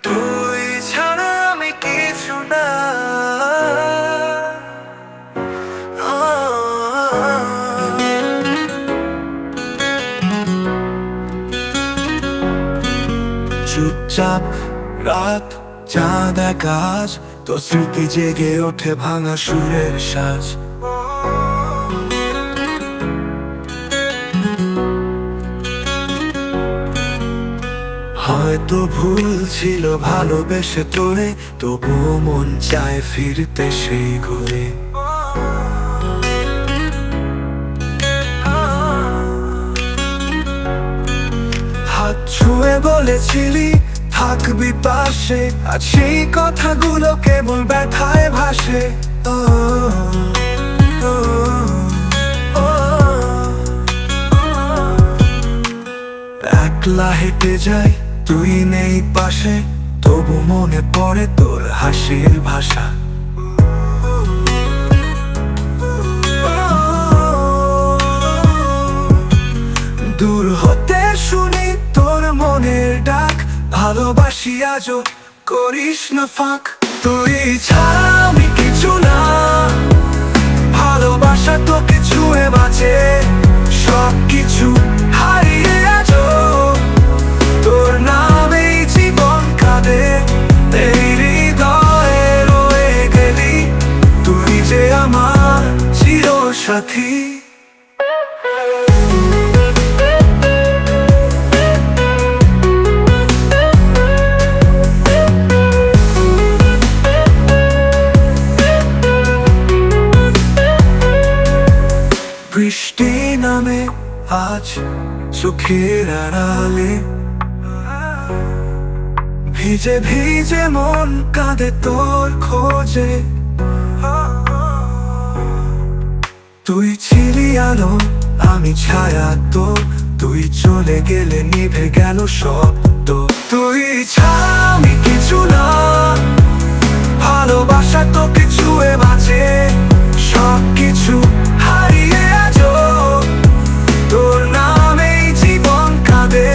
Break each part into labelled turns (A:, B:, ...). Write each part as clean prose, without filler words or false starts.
A: তুই ছাড়া আমি কিছু না। চুপচাপ রাত, চাঁদ আকাশ, তো স্মৃতি জেগে ওঠে ভাঙা সুরের সাজ। হয়তো ভুল ছিল ভালোবেসে তোরে, তবুও মন চায় ফিরতে সেই ঘুরে। হাত ছুঁয়ে বলেছিলি থাকবি পাশে, আর সেই কথাগুলো কেবল ব্যথায় ভাসে। ও, ও, ও, একলা হেঁটে যাই, তুই নেই পাশে, তবু মনে পড়ে তোর হাসির ভাষা। দূর হতে শুনি তোর মনের ডাক, ভালোবাসি আজও করিস না ফাঁক। তুই ছাড়া আমি কিছু না, ভালোবাসা তোকে ছুঁয়ে বাঁচে। সব কিছু হারিয়ে আজও তোর নামেই জীবন কাঁদে। এই হৃদয়ে রয়ে গেলি, তুই যে আমার চিরসাথী। বৃষ্টি নামে আজ চোখের আড়ালে, ভিজে ভিজে মন কাঁদে তোর খোঁজে। তুই ছিলি আলো, আমি ছায়া, তো তুই চলে গেলে নিভে গেল শব্দ। তুই ছাড়া আমি কিছু না, ভালোবাসা তোকে ছুঁয়ে বাঁচে। সব কিছু হারিয়ে আজও তোর নামেই জীবন কাঁদে।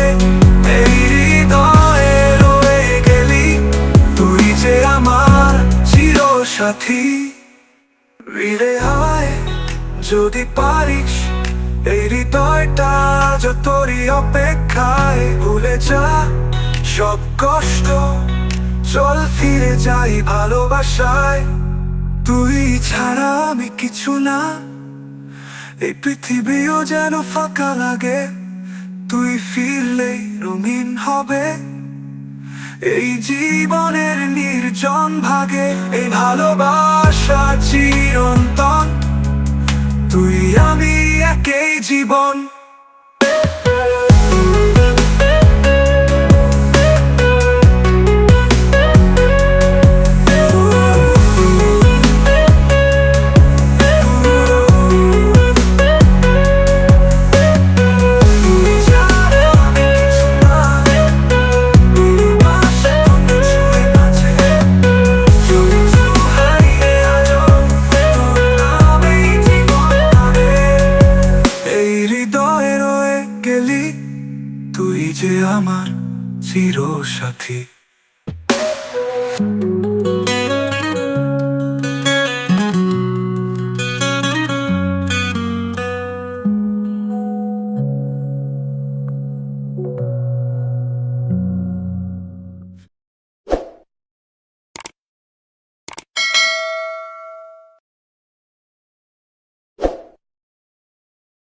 A: এই হৃদয়ে রয়ে গেলি, তুই যে আমার চিরসাথী। ফিরে আয় যদি পারিস, এই হৃদয়টা আজ তোরই অপেক্ষায়। ভুলে যা সব কষ্ট, চল ফিরে যাই ভালোবাসায়। তুই ছাড়া আমি কিছু না, এই পৃথিবীও যেন ফাঁকা লাগে। তুই ফিরলেই রঙিন হবে এই জীবনের নির্জন ভাগে। এই ভালোবাসা চিরন্তন, তুই আমি একই জীবন। তুই যে আমার চিরসাথী।